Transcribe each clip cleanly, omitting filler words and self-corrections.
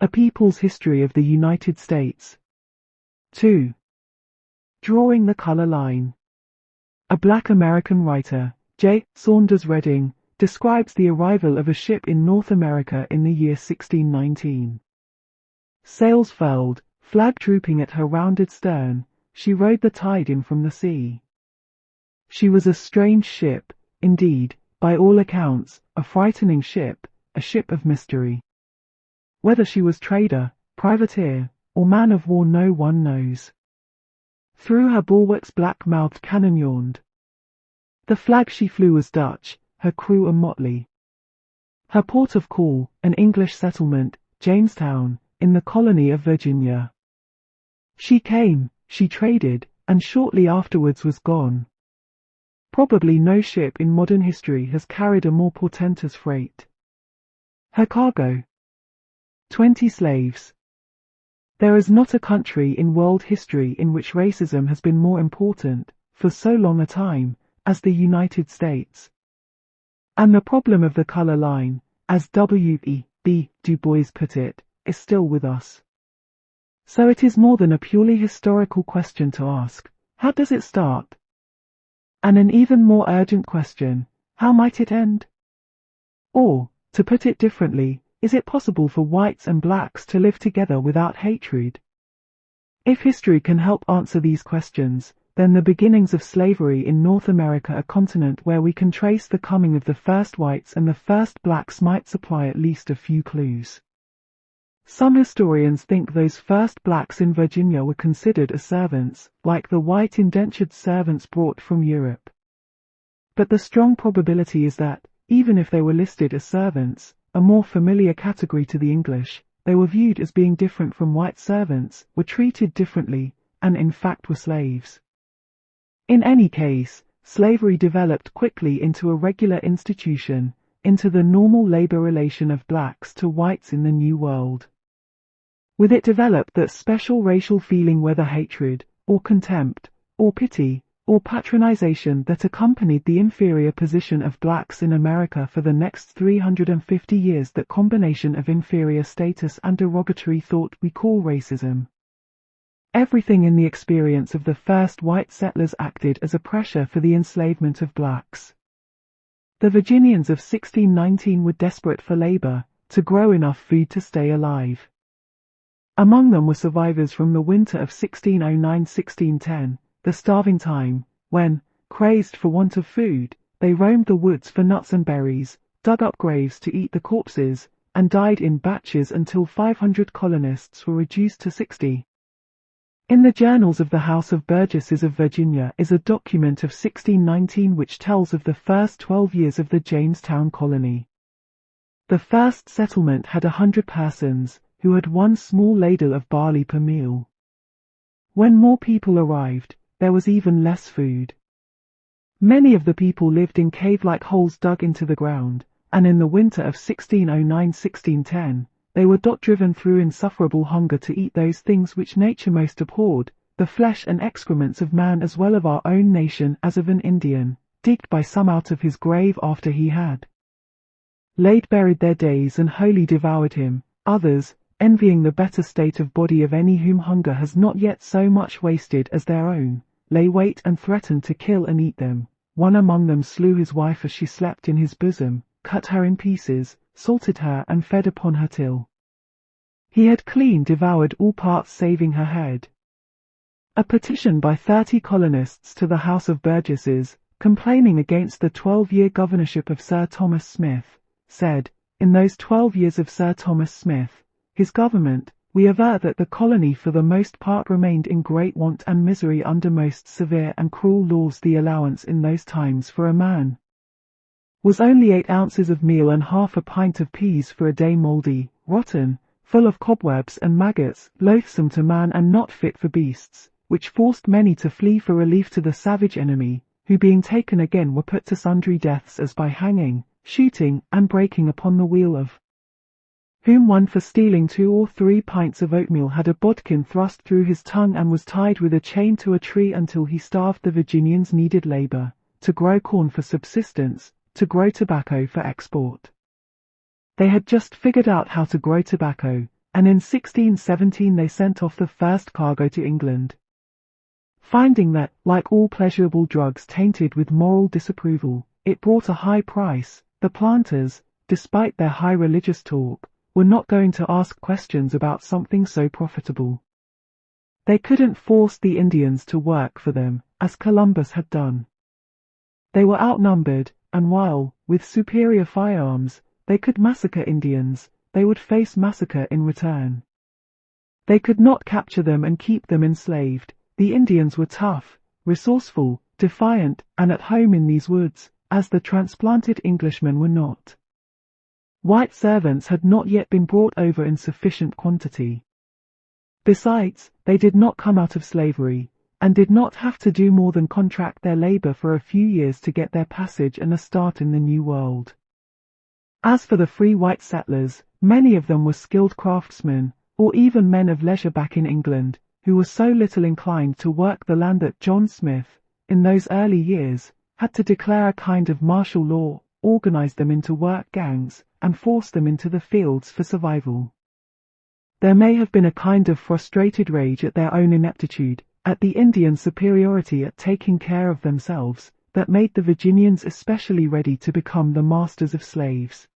A People's History of the United States. 2. Drawing the Color Line. A Black American writer, J. Saunders Redding, describes the arrival of a ship in North America in the year 1619. Sails furled, flag drooping at her rounded stern, she rode the tide in from the sea. She was a strange ship, indeed, by all accounts, a frightening ship, a ship of mystery. Whether she was trader, privateer, or man of war no one knows. Through her bulwarks black-mouthed cannon yawned. The flag she flew was Dutch, her crew a motley. Her port of call, an English settlement, Jamestown, in the colony of Virginia. She came, she traded, and shortly afterwards was gone. Probably no ship in modern history has carried a more portentous freight. Her cargo: 20 slaves. There is not a country in world history in which racism has been more important, for so long a time, as the United States. And the problem of the color line, as W.E.B. Du Bois put it, is still with us. So it is more than a purely historical question to ask, how does it start? And an even more urgent question, how might it end? Or, to put it differently, is it possible for whites and blacks to live together without hatred? If history can help answer these questions, then the beginnings of slavery in North America, a continent where we can trace the coming of the first whites and the first blacks, might supply at least a few clues. Some historians think those first blacks in Virginia were considered as servants, like the white indentured servants brought from Europe. But the strong probability is that, even if they were listed as servants, a more familiar category to the English, they were viewed as being different from white servants, were treated differently, and in fact were slaves. In any case, slavery developed quickly into a regular institution, into the normal labor relation of blacks to whites in the New World. With it developed that special racial feeling, whether hatred, or contempt, or pity, or patronization, that accompanied the inferior position of blacks in America for the next 350 years, that combination of inferior status and derogatory thought we call racism. Everything in the experience of the first white settlers acted as a pressure for the enslavement of blacks. The Virginians of 1619 were desperate for labor, to grow enough food to stay alive. Among them were survivors from the winter of 1609–1610, the starving time, when, crazed for want of food, they roamed the woods for nuts and berries, dug up graves to eat the corpses, and died in batches until 500 colonists were reduced to 60. In the Journals of the House of Burgesses of Virginia is a document of 1619 which tells of the first 12 years of the Jamestown colony. The first settlement had 100 persons, who had one small ladle of barley per meal. When more people arrived, there was even less food. Many of the people lived in cave-like holes dug into the ground, and in the winter of 1609–1610, they were driven through insufferable hunger to eat those things which nature most abhorred, the flesh and excrements of man as well of our own nation as of an Indian, digged by some out of his grave after he had laid buried their days, and wholly devoured him. Others, envying the better state of body of any whom hunger has not yet so much wasted as their own, lay wait and threatened to kill and eat them. One among them slew his wife as she slept in his bosom, cut her in pieces, salted her, and fed upon her till he had clean devoured all parts saving her head. A petition by 30 colonists to the House of Burgesses, complaining against the 12-year governorship of Sir Thomas Smith, said, in those 12 years of Sir Thomas Smith, his government, we aver that the colony for the most part remained in great want and misery under most severe and cruel laws. The allowance in those times for a man was only 8 ounces of meal and half a pint of peas for a day, mouldy, rotten, full of cobwebs and maggots, loathsome to man and not fit for beasts, which forced many to flee for relief to the savage enemy, who being taken again were put to sundry deaths, as by hanging, shooting, and breaking upon the wheel, of whom one for stealing 2 or 3 pints of oatmeal had a bodkin thrust through his tongue and was tied with a chain to a tree until he starved. The Virginians needed labor, to grow corn for subsistence, to grow tobacco for export. They had just figured out how to grow tobacco, and in 1617 they sent off the first cargo to England. Finding that, like all pleasurable drugs tainted with moral disapproval, it brought a high price, the planters, despite their high religious talk, were not going to ask questions about something so profitable. They couldn't force the Indians to work for them, as Columbus had done. They were outnumbered, and while, with superior firearms, they could massacre Indians, they would face massacre in return. They could not capture them and keep them enslaved. The Indians were tough, resourceful, defiant, and at home in these woods, as the transplanted Englishmen were not. White servants had not yet been brought over in sufficient quantity. Besides, they did not come out of slavery, and did not have to do more than contract their labor for a few years to get their passage and a start in the New World. As for the free white settlers, many of them were skilled craftsmen, or even men of leisure back in England, who were so little inclined to work the land that John Smith, in those early years, had to declare a kind of martial law, organize them into work gangs, and force them into the fields for survival. There may have been a kind of frustrated rage at their own ineptitude, at the Indians' superiority at taking care of themselves, that made the Virginians especially ready to become the masters of slaves.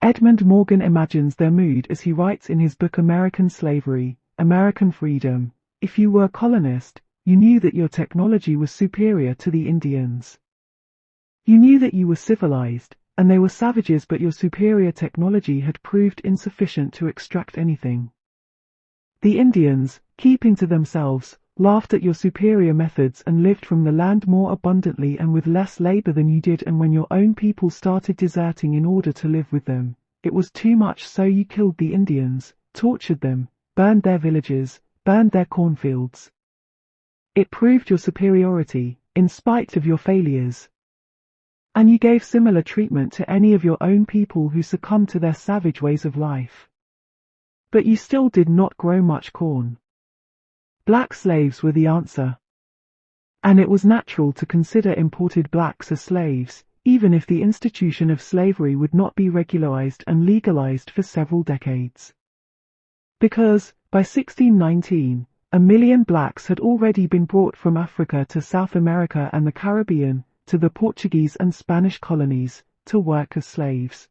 Edmund Morgan imagines their mood as he writes in his book American Slavery, American Freedom. If you were a colonist, you knew that your technology was superior to the Indians. You knew that you were civilized, and they were savages, but your superior technology had proved insufficient to extract anything. The Indians, keeping to themselves, laughed at your superior methods and lived from the land more abundantly and with less labor than you did, and when your own people started deserting in order to live with them, it was too much, so you killed the Indians, tortured them, burned their villages, burned their cornfields. It proved your superiority, in spite of your failures. And you gave similar treatment to any of your own people who succumbed to their savage ways of life. But you still did not grow much corn. Black slaves were the answer. And it was natural to consider imported blacks as slaves, even if the institution of slavery would not be regularized and legalized for several decades. Because, by 1619, 1 million blacks had already been brought from Africa to South America and the Caribbean, to the Portuguese and Spanish colonies, to work as slaves.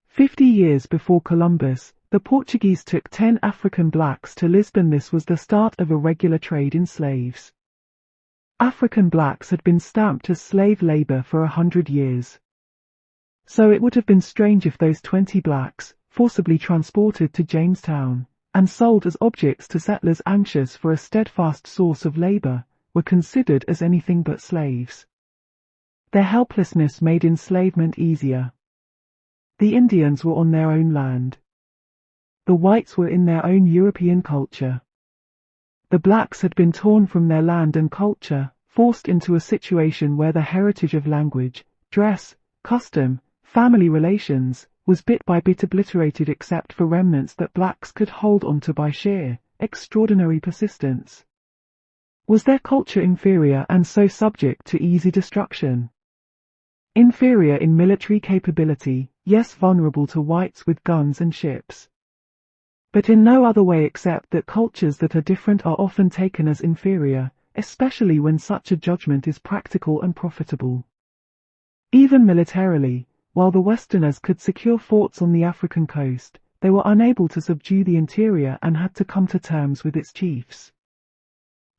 50 years before Columbus, the Portuguese took 10 African blacks to Lisbon. This was the start of a regular trade in slaves. African blacks had been stamped as slave labor for 100 years. So it would have been strange if those 20 blacks, forcibly transported to Jamestown, and sold as objects to settlers anxious for a steadfast source of labor, were considered as anything but slaves. Their helplessness made enslavement easier. The Indians were on their own land. The whites were in their own European culture. The blacks had been torn from their land and culture, forced into a situation where the heritage of language, dress, custom, family relations, was bit by bit obliterated except for remnants that blacks could hold on to by sheer, extraordinary persistence. Was their culture inferior and so subject to easy destruction? Inferior in military capability, yes, vulnerable to whites with guns and ships. But in no other way except that cultures that are different are often taken as inferior, especially when such a judgment is practical and profitable. Even militarily, while the Westerners could secure forts on the African coast, they were unable to subdue the interior and had to come to terms with its chiefs.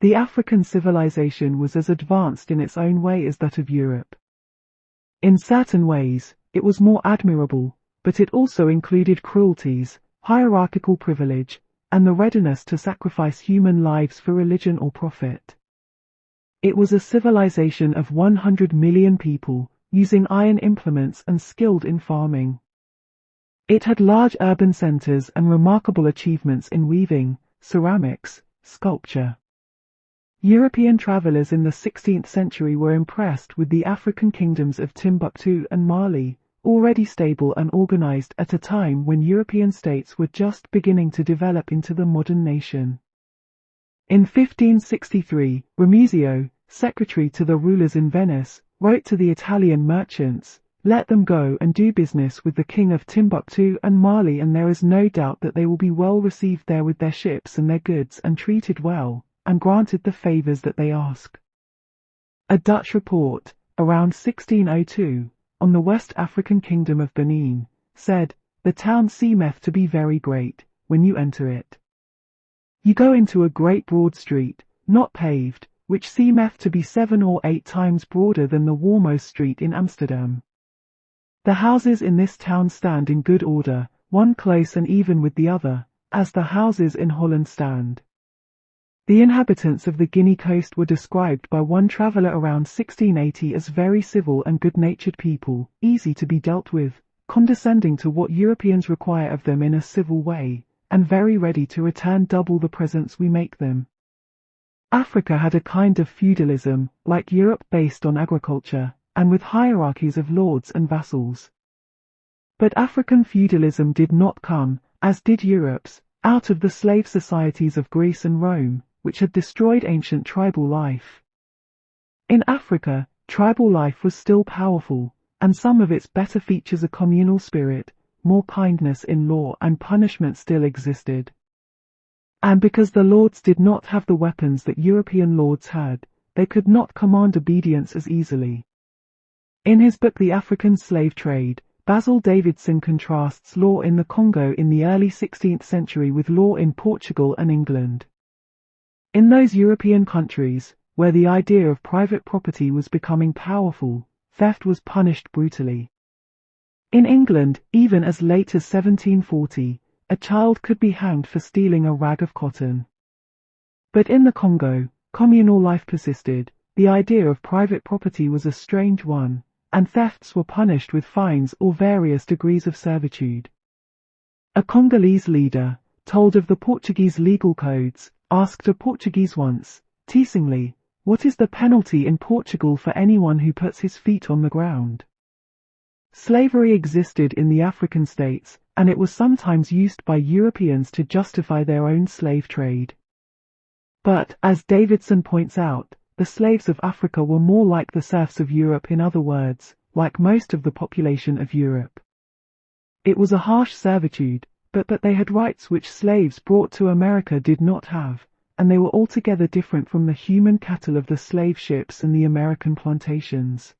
The African civilization was as advanced in its own way as that of Europe. In certain ways, it was more admirable, but it also included cruelties, hierarchical privilege, and the readiness to sacrifice human lives for religion or profit. It was a civilization of 100 million people, using iron implements and skilled in farming. It had large urban centers and remarkable achievements in weaving, ceramics, sculpture. European travelers in the 16th century were impressed with the African kingdoms of Timbuktu and Mali, already stable and organized at a time when European states were just beginning to develop into the modern nation. In 1563, Ramusio, secretary to the rulers in Venice, wrote to the Italian merchants, Let them go and do business with the king of Timbuktu and Mali, and there is no doubt that they will be well received there with their ships and their goods, and treated well, and granted the favours that they ask. A Dutch report, around 1602, on the West African kingdom of Benin, said, "The town seemeth to be very great, when you enter it. You go into a great broad street, not paved, which seemeth to be 7 or 8 times broader than the Warmoes Street in Amsterdam. The houses in this town stand in good order, one close and even with the other, as the houses in Holland stand." The inhabitants of the Guinea coast were described by one traveller around 1680 as very civil and good-natured people, easy to be dealt with, condescending to what Europeans require of them in a civil way, and very ready to return double the presents we make them. Africa had a kind of feudalism, like Europe, based on agriculture, and with hierarchies of lords and vassals. But African feudalism did not come, as did Europe's, out of the slave societies of Greece and Rome, which had destroyed ancient tribal life. In Africa, tribal life was still powerful, and some of its better features, a communal spirit, more kindness in law and punishment, still existed. And because the lords did not have the weapons that European lords had, they could not command obedience as easily. In his book The African Slave Trade, Basil Davidson contrasts law in the Congo in the early 16th century with law in Portugal and England. In those European countries, where the idea of private property was becoming powerful, theft was punished brutally. In England, even as late as 1740, a child could be hanged for stealing a rag of cotton. But in the Congo, communal life persisted, the idea of private property was a strange one, and thefts were punished with fines or various degrees of servitude. A Congolese leader, told of the Portuguese legal codes, asked a Portuguese once, teasingly, "What is the penalty in Portugal for anyone who puts his feet on the ground?" Slavery existed in the African states, and it was sometimes used by Europeans to justify their own slave trade. But, as Davidson points out, the slaves of Africa were more like the serfs of Europe, in other words, like most of the population of Europe. It was a harsh servitude, but they had rights which slaves brought to America did not have, and they were altogether different from the human cattle of the slave ships and the American plantations.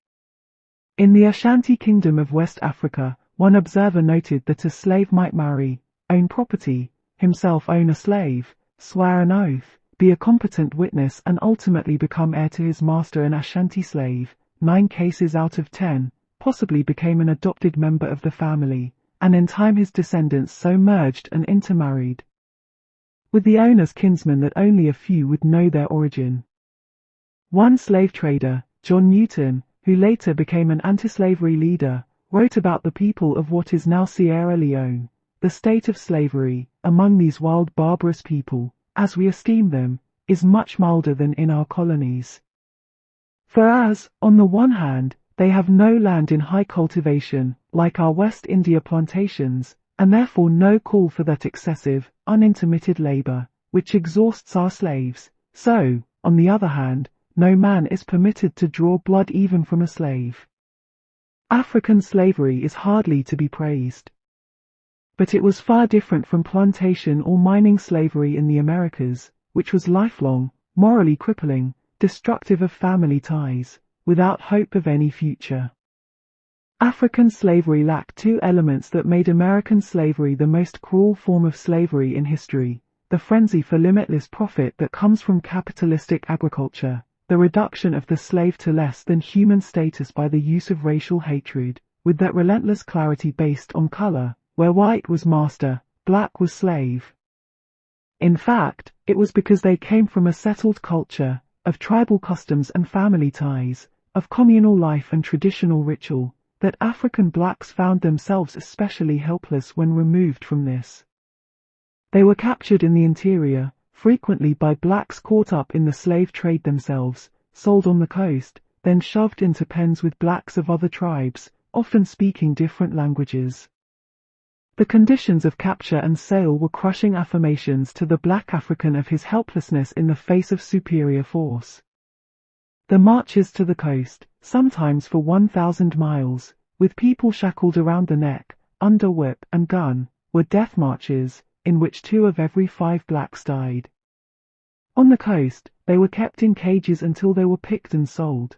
In the Ashanti Kingdom of West Africa, one observer noted that a slave might marry, own property, himself own a slave, swear an oath, be a competent witness, and ultimately become heir to his master. An Ashanti slave, 9 cases out of 10, possibly became an adopted member of the family, and in time his descendants so merged and intermarried with the owner's kinsmen that only a few would know their origin. One slave trader, John Newton, who later became an anti-slavery leader, wrote about the people of what is now Sierra Leone, the state of slavery, among these wild barbarous people, as we esteem them, is much milder than in our colonies. For as, on the one hand, they have no land in high cultivation, like our West India plantations, and therefore no call for that excessive, unintermitted labour, which exhausts our slaves, so, on the other hand, no man is permitted to draw blood even from a slave. African slavery is hardly to be praised. But it was far different from plantation or mining slavery in the Americas, which was lifelong, morally crippling, destructive of family ties, without hope of any future. African slavery lacked 2 elements that made American slavery the most cruel form of slavery in history: the frenzy for limitless profit that comes from capitalistic agriculture, the reduction of the slave to less than human status by the use of racial hatred, with that relentless clarity based on color, where white was master, black was slave. In fact, it was because they came from a settled culture, of tribal customs and family ties, of communal life and traditional ritual, that African blacks found themselves especially helpless when removed from this. They were captured in the interior, frequently by blacks caught up in the slave trade themselves, sold on the coast, then shoved into pens with blacks of other tribes, often speaking different languages. The conditions of capture and sale were crushing affirmations to the black African of his helplessness in the face of superior force. The marches to the coast, sometimes for 1,000 miles, with people shackled around the neck, under whip and gun, were death marches, in which 2 of every 5 blacks died. On the coast, they were kept in cages until they were picked and sold.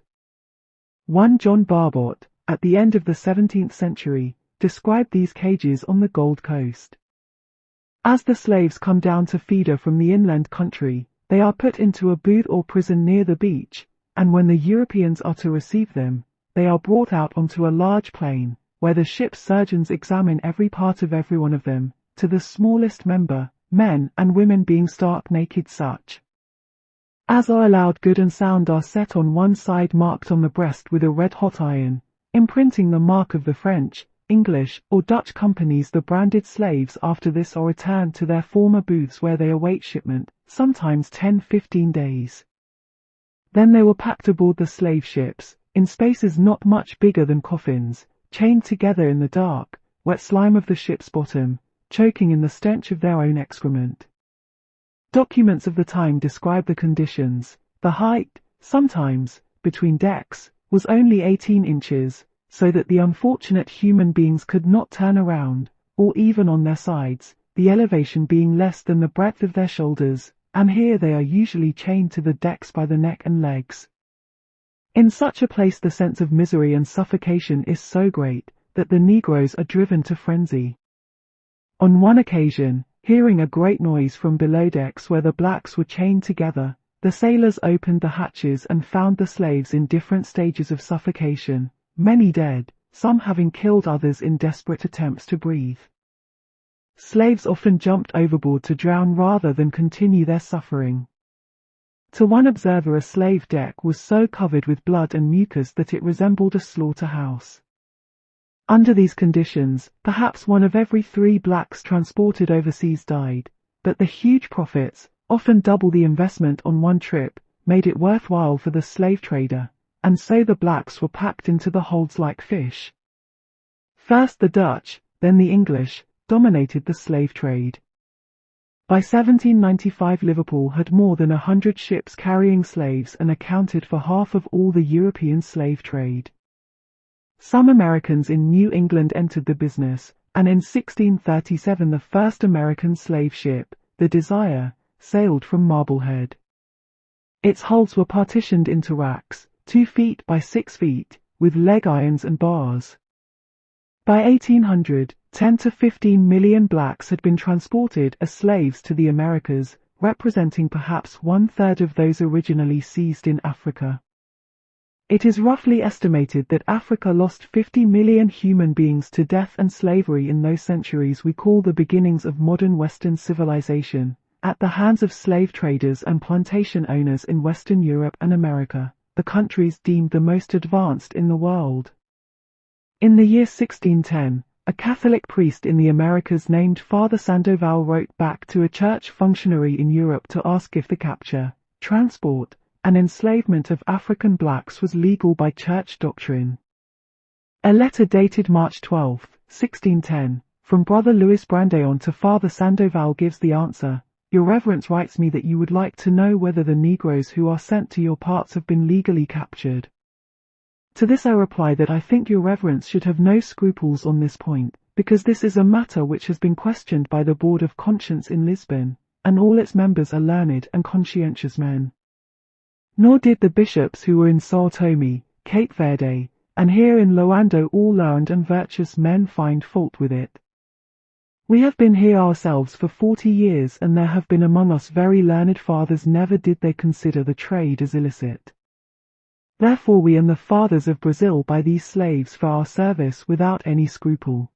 One John Barbot, at the end of the 17th century, described these cages on the Gold Coast. As the slaves come down to Feeder from the inland country, they are put into a booth or prison near the beach, and when the Europeans are to receive them, they are brought out onto a large plain, where the ship's surgeons examine every part of every one of them, to the smallest member, men and women being stark naked such as are allowed good and sound are set on one side marked on the breast with a red-hot iron, imprinting the mark of the French, English, or Dutch companies. The branded slaves after this are returned to their former booths where they await shipment, sometimes 10-15 days. Then they were packed aboard the slave ships, in spaces not much bigger than coffins, chained together in the dark, wet slime of the ship's bottom, choking in the stench of their own excrement. Documents of the time describe the conditions. The height, sometimes, between decks, was only 18 inches, so that the unfortunate human beings could not turn around, or even on their sides, the elevation being less than the breadth of their shoulders, and here they are usually chained to the decks by the neck and legs. In such a place the sense of misery and suffocation is so great, that the Negroes are driven to frenzy. On one occasion, hearing a great noise from below decks where the blacks were chained together, the sailors opened the hatches and found the slaves in different stages of suffocation, many dead, some having killed others in desperate attempts to breathe. Slaves often jumped overboard to drown rather than continue their suffering. To one observer, a slave deck was so covered with blood and mucus that it resembled a slaughterhouse. Under these conditions, perhaps 1 of every 3 blacks transported overseas died, but the huge profits, often double the investment on one trip, made it worthwhile for the slave trader, and so the blacks were packed into the holds like fish. First the Dutch, then the English, dominated the slave trade. By 1795 Liverpool had more than 100 ships carrying slaves and accounted for half of all the European slave trade. Some Americans in New England entered the business, and in 1637 the first American slave ship, the Desire, sailed from Marblehead. Its hulls were partitioned into racks, 2 feet by 6 feet, with leg irons and bars. By 1800, 10 to 15 million blacks had been transported as slaves to the Americas, representing perhaps 1/3 of those originally seized in Africa. It is roughly estimated that Africa lost 50 million human beings to death and slavery in those centuries we call the beginnings of modern Western civilization, at the hands of slave traders and plantation owners in Western Europe and America, the countries deemed the most advanced in the world. In the year 1610, a Catholic priest in the Americas named Father Sandoval wrote back to a church functionary in Europe to ask if the capture, transport, and enslavement of African blacks was legal by church doctrine. A letter dated March 12, 1610, from Brother Louis Brandeon to Father Sandoval gives the answer, "Your Reverence writes me that you would like to know whether the Negroes who are sent to your parts have been legally captured. To this I reply that I think your Reverence should have no scruples on this point, because this is a matter which has been questioned by the Board of Conscience in Lisbon, and all its members are learned and conscientious men. Nor did the bishops who were in Sao Tome, Cape Verde, and here in Loando all learned and virtuous men find fault with it. We have been here ourselves for 40 years, and there have been among us very learned fathers, never did they consider the trade as illicit. Therefore we and the fathers of Brazil buy these slaves for our service without any scruple."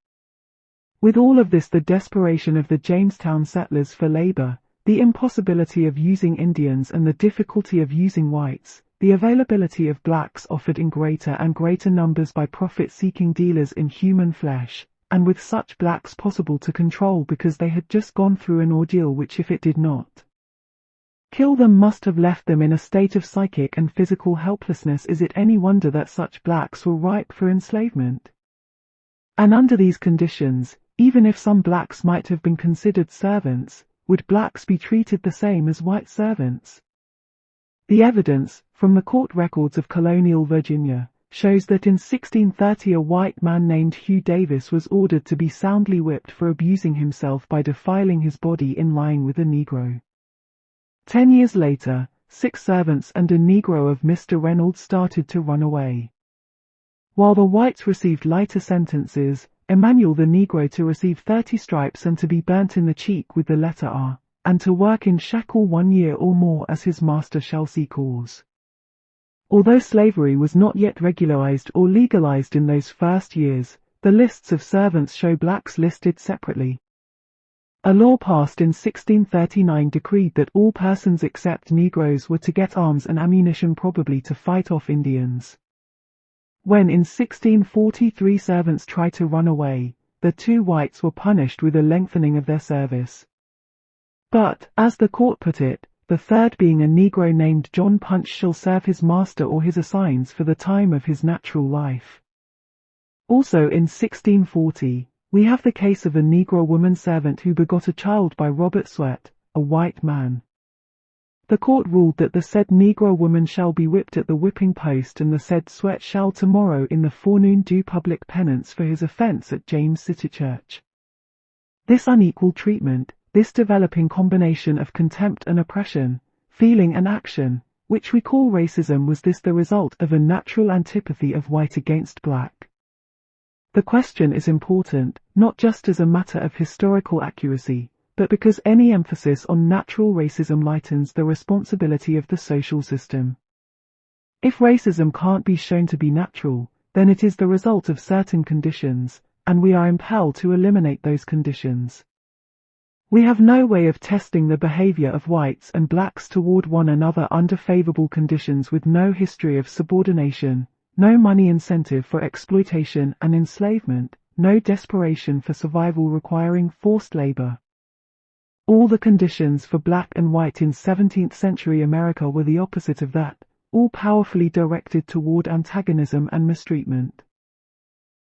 With all of this, the desperation of the Jamestown settlers for labor, the impossibility of using Indians and the difficulty of using whites, the availability of blacks offered in greater and greater numbers by profit-seeking dealers in human flesh, and with such blacks possible to control because they had just gone through an ordeal which, if it did not kill them, must have left them in a state of psychic and physical helplessness, is it any wonder that such blacks were ripe for enslavement? And under these conditions, even if some blacks might have been considered servants, would blacks be treated the same as white servants? The evidence, from the court records of colonial Virginia, shows that in 1630 a white man named Hugh Davis was ordered to be soundly whipped for abusing himself by defiling his body in lying with a Negro. 10 years later, 6 servants and a Negro of Mr. Reynolds started to run away. While the whites received lighter sentences, Emmanuel the Negro to receive 30 stripes and to be burnt in the cheek with the letter R, and to work in shackle 1 year or more as his master shall see cause. Although slavery was not yet regularized or legalized in those first years, the lists of servants show blacks listed separately. A law passed in 1639 decreed that all persons except Negroes were to get arms and ammunition, probably to fight off Indians. When in 1643 servants tried to run away, the 2 whites were punished with a lengthening of their service. But, as the court put it, the third, being a Negro named John Punch, shall serve his master or his assigns for the time of his natural life. Also in 1640, we have the case of a Negro woman servant who begot a child by Robert Swett, a white man. The court ruled that the said Negro woman shall be whipped at the whipping post, and the said Swett shall tomorrow in the forenoon do public penance for his offence at James City Church. This unequal treatment, this developing combination of contempt and oppression, feeling and action, which we call racism, was this the result of a natural antipathy of white against black? The question is important, not just as a matter of historical accuracy, but because any emphasis on natural racism lightens the responsibility of the social system. If racism can't be shown to be natural, then it is the result of certain conditions, and we are impelled to eliminate those conditions. We have no way of testing the behavior of whites and blacks toward one another under favorable conditions, with no history of subordination, no money incentive for exploitation and enslavement, no desperation for survival requiring forced labor. All the conditions for black and white in 17th century America were the opposite of that, all powerfully directed toward antagonism and mistreatment.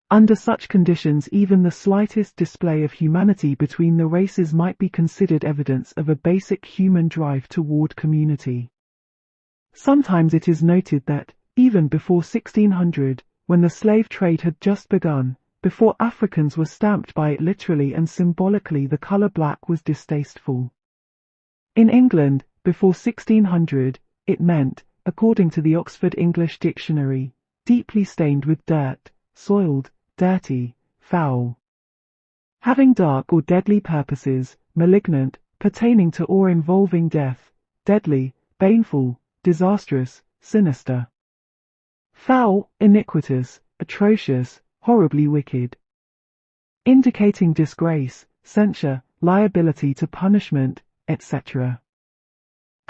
Under such conditions, even the slightest display of humanity between the races might be considered evidence of a basic human drive toward community. Sometimes it is noted that, even before 1600, when the slave trade had just begun, before Africans were stamped by it literally and symbolically, the color black was distasteful. In England, before 1600, it meant, according to the Oxford English Dictionary, deeply stained with dirt, soiled, dirty, foul. Having dark or deadly purposes, malignant, pertaining to or involving death, deadly, baneful, disastrous, sinister. Foul, iniquitous, atrocious, horribly wicked. Indicating disgrace, censure, liability to punishment, etc.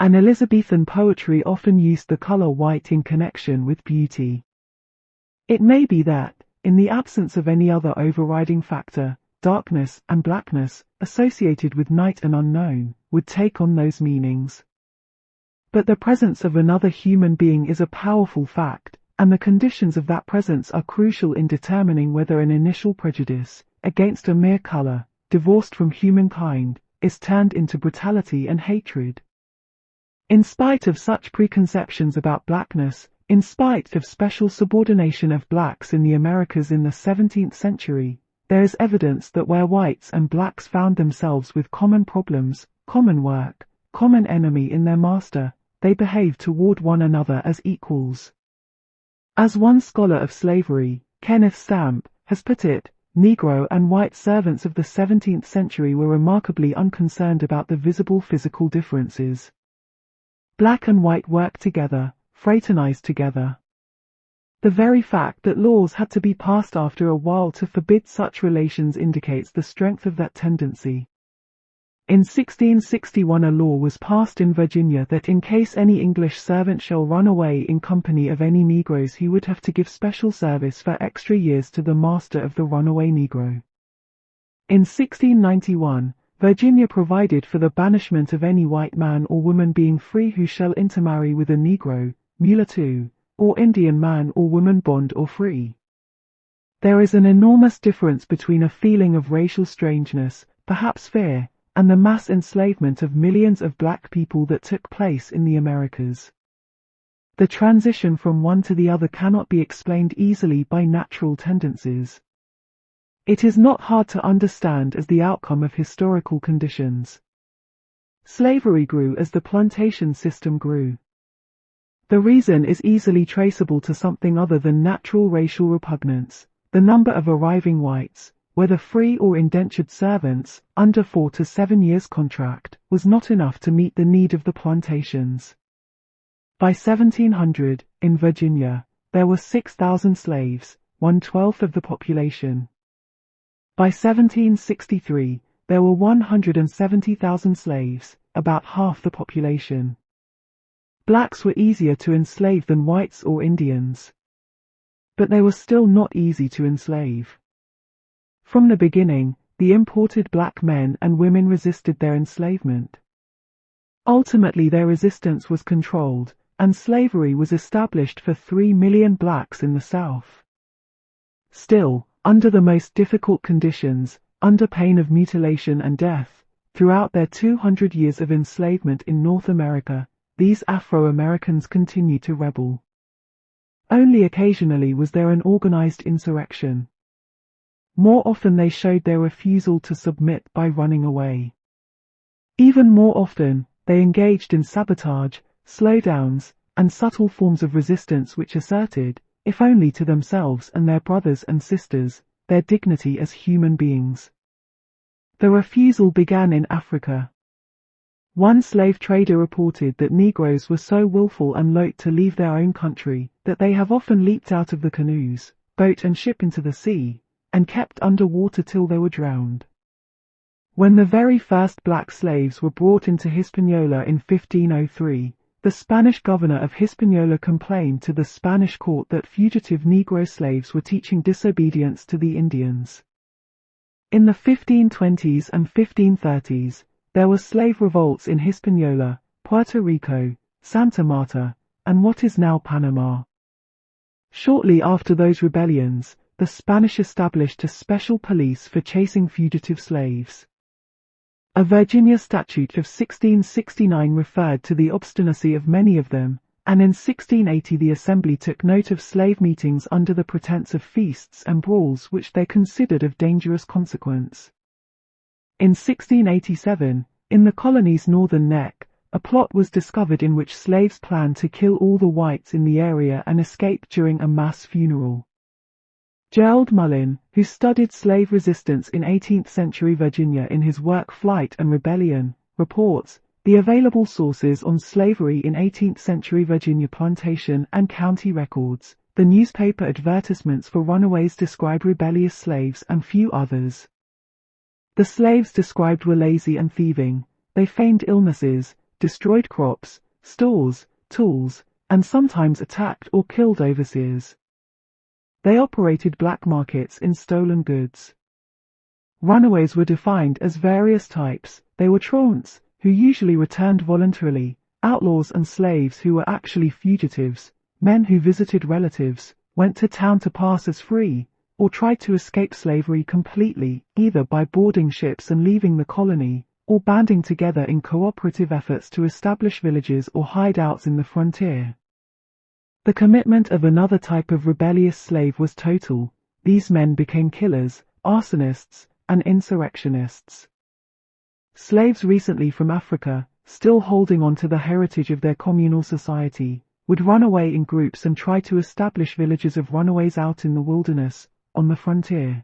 And Elizabethan poetry often used the color white in connection with beauty. It may be that, in the absence of any other overriding factor, darkness and blackness, associated with night and unknown, would take on those meanings. But the presence of another human being is a powerful fact, and the conditions of that presence are crucial in determining whether an initial prejudice, against a mere color, divorced from humankind, is turned into brutality and hatred. In spite of such preconceptions about blackness, in spite of special subordination of blacks in the Americas in the 17th century, there is evidence that where whites and blacks found themselves with common problems, common work, common enemy in their master, they behaved toward one another as equals. As one scholar of slavery, Kenneth Stamp, has put it, Negro and white servants of the 17th century were remarkably unconcerned about the visible physical differences. Black and white worked together, fraternized together. The very fact that laws had to be passed after a while to forbid such relations indicates the strength of that tendency. In 1661 a law was passed in Virginia that in case any English servant shall run away in company of any Negroes, he would have to give special service for extra years to the master of the runaway Negro. In 1691, Virginia provided for the banishment of any white man or woman being free who shall intermarry with a Negro, mulatto, or Indian man or woman bond or free. There is an enormous difference between a feeling of racial strangeness, perhaps fear, and the mass enslavement of millions of black people that took place in the Americas. The transition from one to the other cannot be explained easily by natural tendencies. It is not hard to understand as the outcome of historical conditions. Slavery grew as the plantation system grew. The reason is easily traceable to something other than natural racial repugnance. The number of arriving whites, whether free or indentured servants, under 4 to 7 years contract, was not enough to meet the need of the plantations. By 1700, in Virginia, there were 6,000 slaves, 1/12 of the population. By 1763, there were 170,000 slaves, about half the population. Blacks were easier to enslave than whites or Indians. But they were still not easy to enslave. From the beginning, the imported black men and women resisted their enslavement. Ultimately, their resistance was controlled, and slavery was established for 3 million blacks in the South. Still, under the most difficult conditions, under pain of mutilation and death, throughout their 200 years of enslavement in North America, these Afro-Americans continued to rebel. Only occasionally was there an organized insurrection. More often they showed their refusal to submit by running away. Even more often, they engaged in sabotage, slowdowns, and subtle forms of resistance which asserted, if only to themselves and their brothers and sisters, their dignity as human beings. The refusal began in Africa. One slave trader reported that Negroes were so willful and loath to leave their own country, that they have often leaped out of the canoes, boat and ship into the sea, and kept under water till they were drowned. When the very first black slaves were brought into Hispaniola in 1503, the Spanish governor of Hispaniola complained to the Spanish court that fugitive Negro slaves were teaching disobedience to the Indians. In the 1520s and 1530s, there were slave revolts in Hispaniola, Puerto Rico, Santa Marta, and what is now Panama. Shortly after those rebellions, the Spanish established a special police for chasing fugitive slaves. A Virginia statute of 1669 referred to the obstinacy of many of them, and in 1680 the Assembly took note of slave meetings under the pretense of feasts and brawls which they considered of dangerous consequence. In 1687, in the colony's northern neck, a plot was discovered in which slaves planned to kill all the whites in the area and escape during a mass funeral. Gerald Mullin, who studied slave resistance in 18th-century Virginia in his work Flight and Rebellion, reports, the available sources on slavery in 18th-century Virginia plantation and county records, the newspaper advertisements for runaways describe rebellious slaves and few others. The slaves described were lazy and thieving. They feigned illnesses, destroyed crops, stores, tools, and sometimes attacked or killed overseers. They operated black markets in stolen goods. Runaways were defined as various types. They were truants, who usually returned voluntarily, outlaws and slaves who were actually fugitives, men who visited relatives, went to town to pass as free, or tried to escape slavery completely, either by boarding ships and leaving the colony, or banding together in cooperative efforts to establish villages or hideouts in the frontier. The commitment of another type of rebellious slave was total. These men became killers, arsonists, and insurrectionists. Slaves recently from Africa, still holding on to the heritage of their communal society, would run away in groups and try to establish villages of runaways out in the wilderness, on the frontier.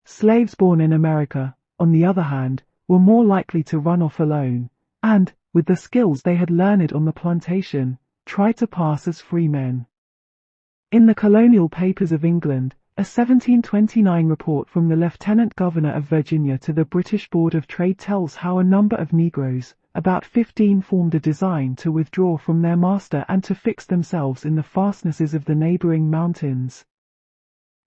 Slaves born in America, on the other hand, were more likely to run off alone, and, with the skills they had learned on the plantation, try to pass as free men. In the colonial papers of England, a 1729 report from the Lieutenant Governor of Virginia to the British Board of Trade tells how a number of Negroes, about 15, formed a design to withdraw from their master and to fix themselves in the fastnesses of the neighboring mountains.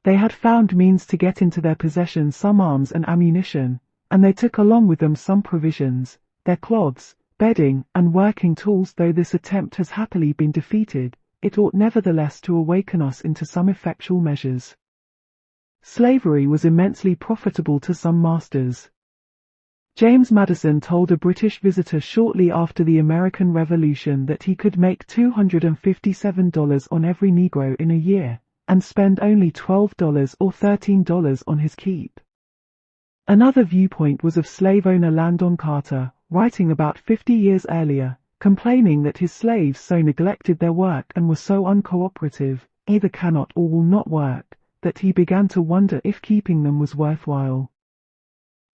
They had found means to get into their possession some arms and ammunition, and they took along with them some provisions, their cloths, bedding, and working tools. Though this attempt has happily been defeated, it ought nevertheless to awaken us into some effectual measures. Slavery was immensely profitable to some masters. James Madison told a British visitor shortly after the American Revolution that he could make $257 on every Negro in a year, and spend only $12 or $13 on his keep. Another viewpoint was of slave owner Landon Carter, writing about 50 years earlier, complaining that his slaves so neglected their work and were so uncooperative, either cannot or will not work, that he began to wonder if keeping them was worthwhile.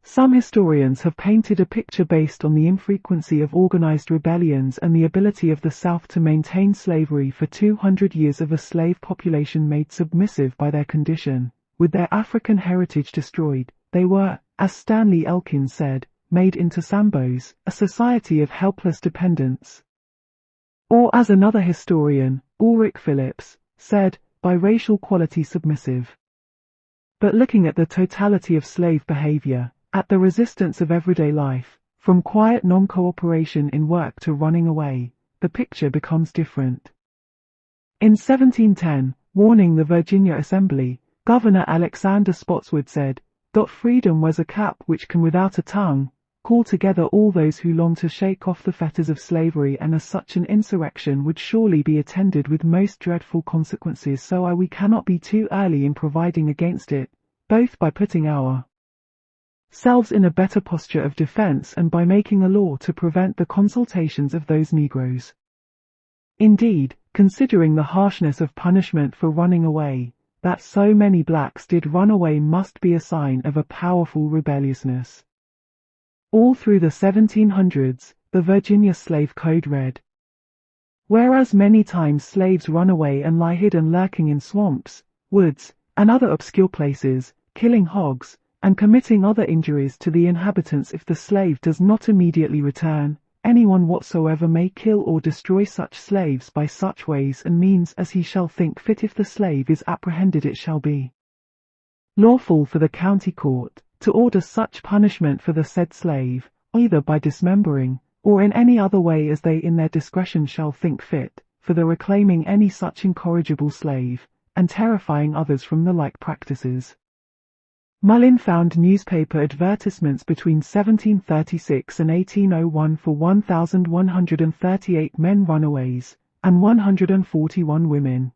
Some historians have painted a picture based on the infrequency of organized rebellions and the ability of the South to maintain slavery for 200 years of a slave population made submissive by their condition. With their African heritage destroyed, they were, as Stanley Elkins said, made into Sambos, a society of helpless dependence. Or as another historian, Ulrich Phillips, said, biracial quality submissive. But looking at the totality of slave behavior, at the resistance of everyday life, from quiet non-cooperation in work to running away, the picture becomes different. In 1710, warning the Virginia Assembly, Governor Alexander Spotswood said, "Freedom wears a cap which can without a tongue call together all those who long to shake off the fetters of slavery, and as such an insurrection would surely be attended with most dreadful consequences, so we cannot be too early in providing against it, both by putting ourselves in a better posture of defense and by making a law to prevent the consultations of those Negroes." Indeed, considering the harshness of punishment for running away, that so many blacks did run away must be a sign of a powerful rebelliousness. All through the 1700s, the Virginia Slave Code read, "Whereas many times slaves run away and lie hidden lurking in swamps, woods, and other obscure places, killing hogs, and committing other injuries to the inhabitants, if the slave does not immediately return, anyone whatsoever may kill or destroy such slaves by such ways and means as he shall think fit. If the slave is apprehended, it shall be lawful for the county court to order such punishment for the said slave, either by dismembering, or in any other way as they in their discretion shall think fit, for the reclaiming any such incorrigible slave, and terrifying others from the like practices." Mullin found newspaper advertisements between 1736 and 1801 for 1,138 men runaways, and 141 women.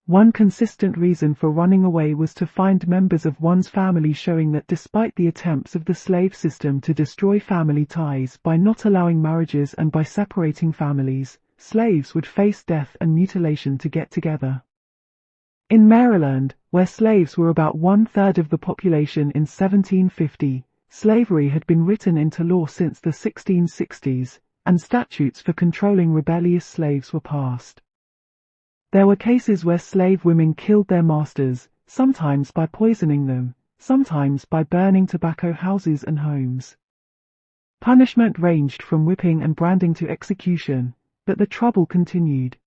One consistent reason for running away was to find members of one's family, showing that despite the attempts of the slave system to destroy family ties by not allowing marriages and by separating families, slaves would face death and mutilation to get together. In Maryland, where slaves were about 1/3 of the population in 1750, slavery had been written into law since the 1660s, and statutes for controlling rebellious slaves were passed. There were cases where slave women killed their masters, sometimes by poisoning them, sometimes by burning tobacco houses and homes. Punishment ranged from whipping and branding to execution, but the trouble continued.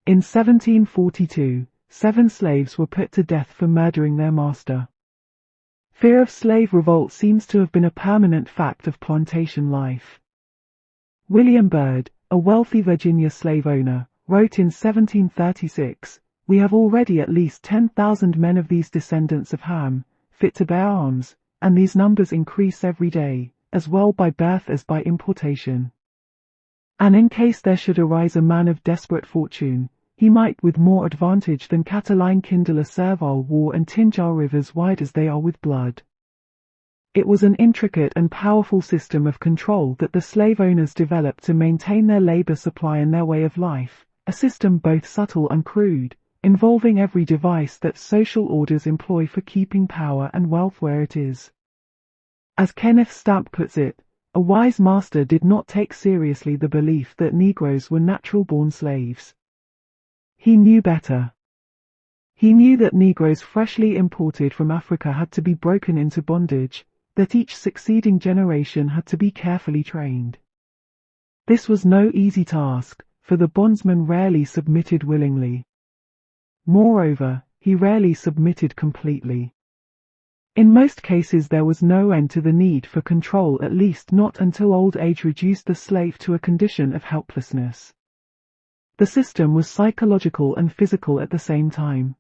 In 1742, 7 slaves were put to death for murdering their master. Fear of slave revolt seems to have been a permanent fact of plantation life. William Byrd, a wealthy Virginia slave owner, wrote in 1736, "We have already at least 10,000 men of these descendants of Ham, fit to bear arms, and these numbers increase every day, as well by birth as by importation. And in case there should arise a man of desperate fortune, he might with more advantage than Catiline kindle a servile war and tinge our rivers wide as they are with blood." It was an intricate and powerful system of control that the slave owners developed to maintain their labor supply and their way of life, a system both subtle and crude, involving every device that social orders employ for keeping power and wealth where it is. As Kenneth Stamp puts it, a wise master did not take seriously the belief that Negroes were natural-born slaves. He knew better. He knew that Negroes freshly imported from Africa had to be broken into bondage, that each succeeding generation had to be carefully trained. This was no easy task, for the bondsman rarely submitted willingly. Moreover, he rarely submitted completely. In most cases there was no end to the need for control, at least not until old age reduced the slave to a condition of helplessness. The system was psychological and physical at the same time.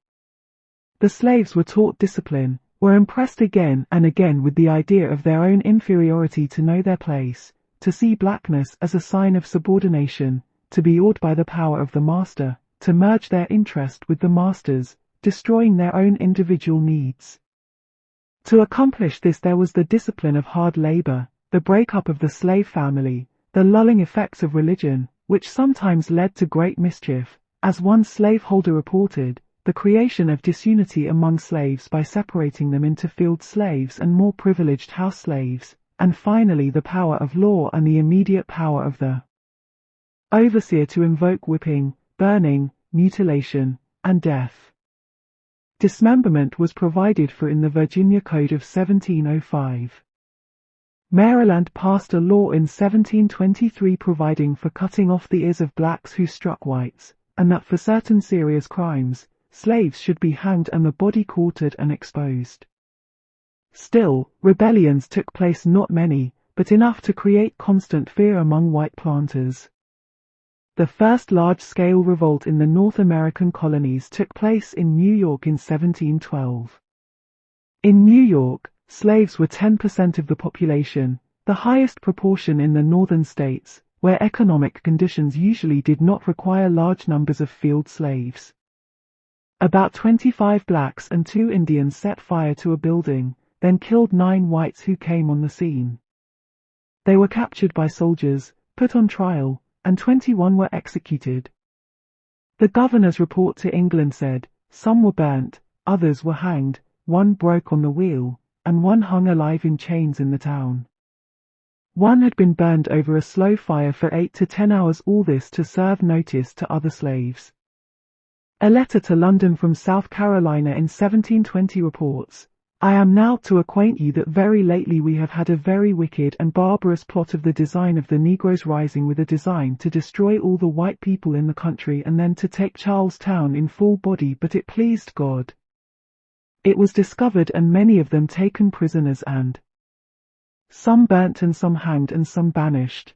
The slaves were taught discipline, were impressed again and again with the idea of their own inferiority, to know their place, to see blackness as a sign of subordination, to be awed by the power of the master, to merge their interest with the master's, destroying their own individual needs. To accomplish this there was the discipline of hard labor, the breakup of the slave family, the lulling effects of religion, which sometimes led to great mischief, as one slaveholder reported, the creation of disunity among slaves by separating them into field slaves and more privileged house slaves, and finally the power of law and the immediate power of the overseer to invoke whipping, burning, mutilation, and death. Dismemberment was provided for in the Virginia Code of 1705. Maryland passed a law in 1723 providing for cutting off the ears of blacks who struck whites, and that for certain serious crimes, slaves should be hanged and the body quartered and exposed. Still, rebellions took place, not many, but enough to create constant fear among white planters. The first large-scale revolt in the North American colonies took place in New York in 1712. In New York, slaves were 10% of the population, the highest proportion in the northern states, where economic conditions usually did not require large numbers of field slaves. About 25 blacks and 2 Indians set fire to a building, then killed 9 whites who came on the scene. They were captured by soldiers, put on trial, and 21 were executed. The governor's report to England said, some were burnt, others were hanged, 1 broke on the wheel, and 1 hung alive in chains in the town. 1 had been burned over a slow fire for 8 to 10 hours, all this to serve notice to other slaves. A letter to London from South Carolina in 1720 reports, I am now to acquaint you that very lately we have had a very wicked and barbarous plot of the design of the Negroes rising with a design to destroy all the white people in the country and then to take Charlestown in full body, but it pleased God. It was discovered and many of them taken prisoners and some burnt and some hanged and some banished.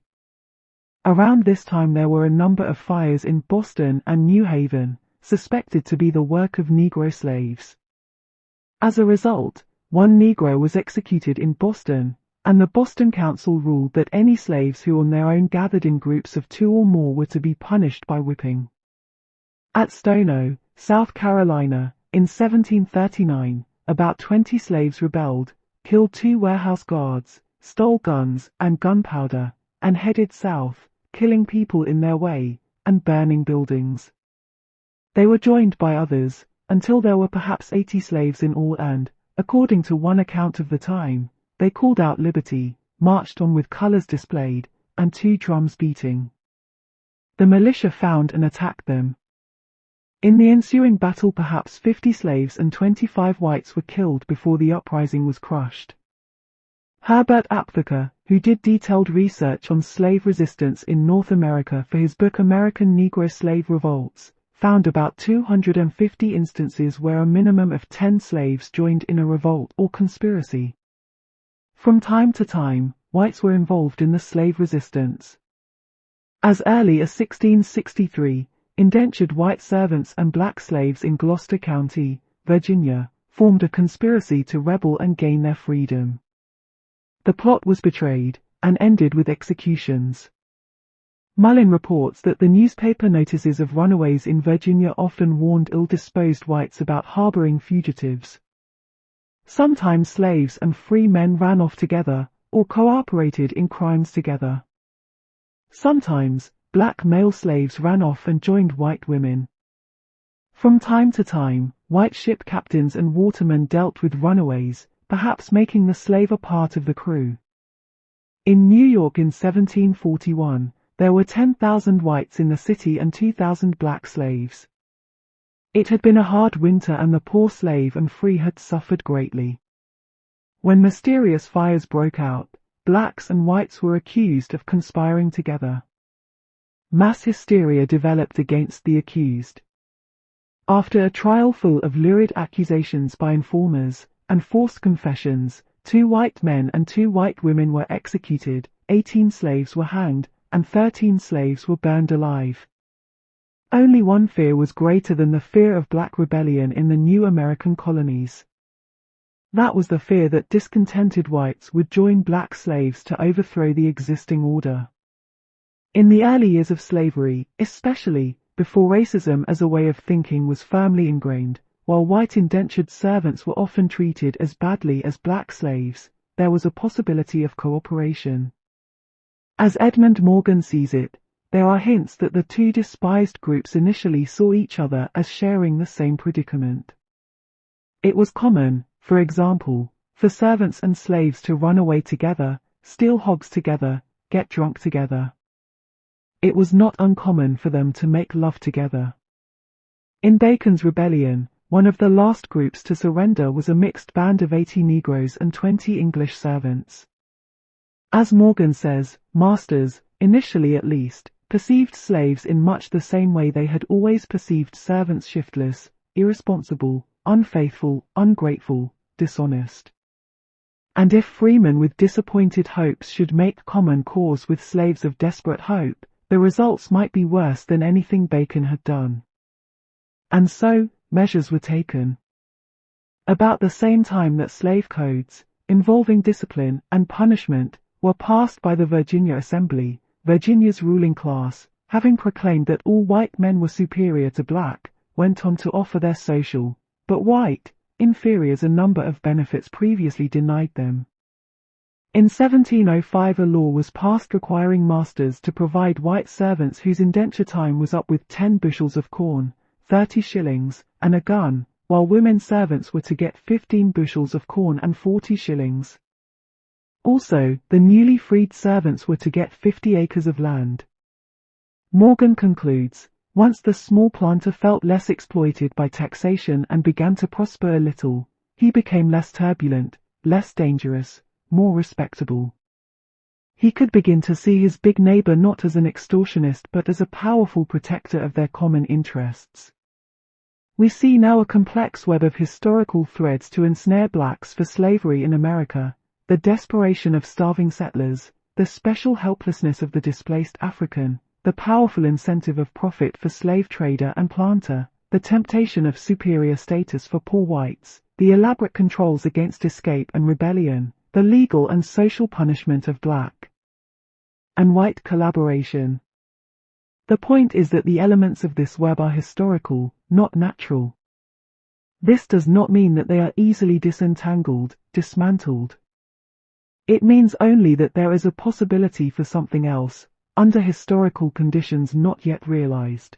Around this time there were a number of fires in Boston and New Haven, suspected to be the work of Negro slaves. As a result, 1 Negro was executed in Boston, and the Boston Council ruled that any slaves who on their own gathered in groups of 2 or more were to be punished by whipping. At Stono, South Carolina, in 1739, about 20 slaves rebelled, killed 2 warehouse guards, stole guns and gunpowder, and headed south, killing people in their way, and burning buildings. They were joined by others, until there were perhaps 80 slaves in all and, according to one account of the time, they called out liberty, marched on with colors displayed, and 2 drums beating. The militia found and attacked them. In the ensuing battle perhaps 50 slaves and 25 whites were killed before the uprising was crushed. Herbert Aptheker, who did detailed research on slave resistance in North America for his book American Negro Slave Revolts, found about 250 instances where a minimum of 10 slaves joined in a revolt or conspiracy. From time to time, whites were involved in the slave resistance. As early as 1663, indentured white servants and black slaves in Gloucester County, Virginia, formed a conspiracy to rebel and gain their freedom. The plot was betrayed, and ended with executions. Mullin reports that the newspaper notices of runaways in Virginia often warned ill-disposed whites about harboring fugitives. Sometimes slaves and free men ran off together, or cooperated in crimes together. Sometimes, black male slaves ran off and joined white women. From time to time, white ship captains and watermen dealt with runaways, perhaps making the slave a part of the crew. In New York in 1741, there were 10,000 whites in the city and 2,000 black slaves. It had been a hard winter and the poor slave and free had suffered greatly. When mysterious fires broke out, blacks and whites were accused of conspiring together. Mass hysteria developed against the accused. After a trial full of lurid accusations by informers and forced confessions, 2 white men and 2 white women were executed, 18 slaves were hanged, and 13 slaves were burned alive. Only one fear was greater than the fear of black rebellion in the new American colonies. That was the fear that discontented whites would join black slaves to overthrow the existing order. In the early years of slavery, especially, before racism as a way of thinking was firmly ingrained, while white indentured servants were often treated as badly as black slaves, there was a possibility of cooperation. As Edmund Morgan sees it, there are hints that the two despised groups initially saw each other as sharing the same predicament. It was common, for example, for servants and slaves to run away together, steal hogs together, get drunk together. It was not uncommon for them to make love together. In Bacon's Rebellion, one of the last groups to surrender was a mixed band of 80 Negroes and 20 English servants. As Morgan says, masters, initially at least, perceived slaves in much the same way they had always perceived servants: shiftless, irresponsible, unfaithful, ungrateful, dishonest. And if freemen with disappointed hopes should make common cause with slaves of desperate hope, the results might be worse than anything Bacon had done. And so, measures were taken. About the same time that slave codes, involving discipline and punishment, were passed by the Virginia Assembly, Virginia's ruling class, having proclaimed that all white men were superior to black, went on to offer their social, but white, inferiors a number of benefits previously denied them. In 1705 a law was passed requiring masters to provide white servants whose indenture time was up with 10 bushels of corn, 30 shillings, and a gun, while women servants were to get 15 bushels of corn and 40 shillings. Also, the newly freed servants were to get 50 acres of land. Morgan concludes, once the small planter felt less exploited by taxation and began to prosper a little, he became less turbulent, less dangerous, more respectable. He could begin to see his big neighbor not as an extortionist but as a powerful protector of their common interests. We see now a complex web of historical threads to ensnare blacks for slavery in America: the desperation of starving settlers, the special helplessness of the displaced African, the powerful incentive of profit for slave trader and planter, the temptation of superior status for poor whites, the elaborate controls against escape and rebellion, the legal and social punishment of black and white collaboration. The point is that the elements of this web are historical, not natural. This does not mean that they are easily disentangled, dismantled. It means only that there is a possibility for something else, under historical conditions not yet realized.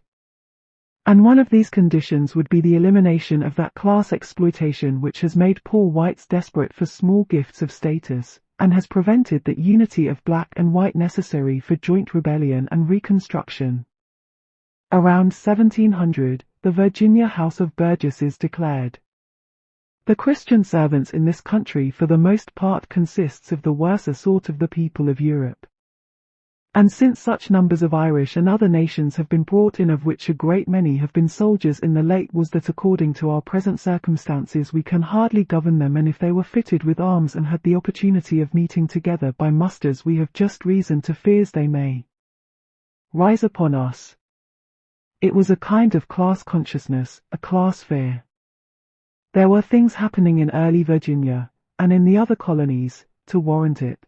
And one of these conditions would be the elimination of that class exploitation which has made poor whites desperate for small gifts of status, and has prevented that unity of black and white necessary for joint rebellion and reconstruction. Around 1700, the Virginia House of Burgesses declared, "The Christian servants in this country for the most part consists of the worser sort of the people of Europe. And since such numbers of Irish and other nations have been brought in, of which a great many have been soldiers in the late was, that according to our present circumstances we can hardly govern them, and if they were fitted with arms and had the opportunity of meeting together by musters, we have just reason to fears they may rise upon us." It was a kind of class consciousness, a class fear. There were things happening in early Virginia, and in the other colonies, to warrant it.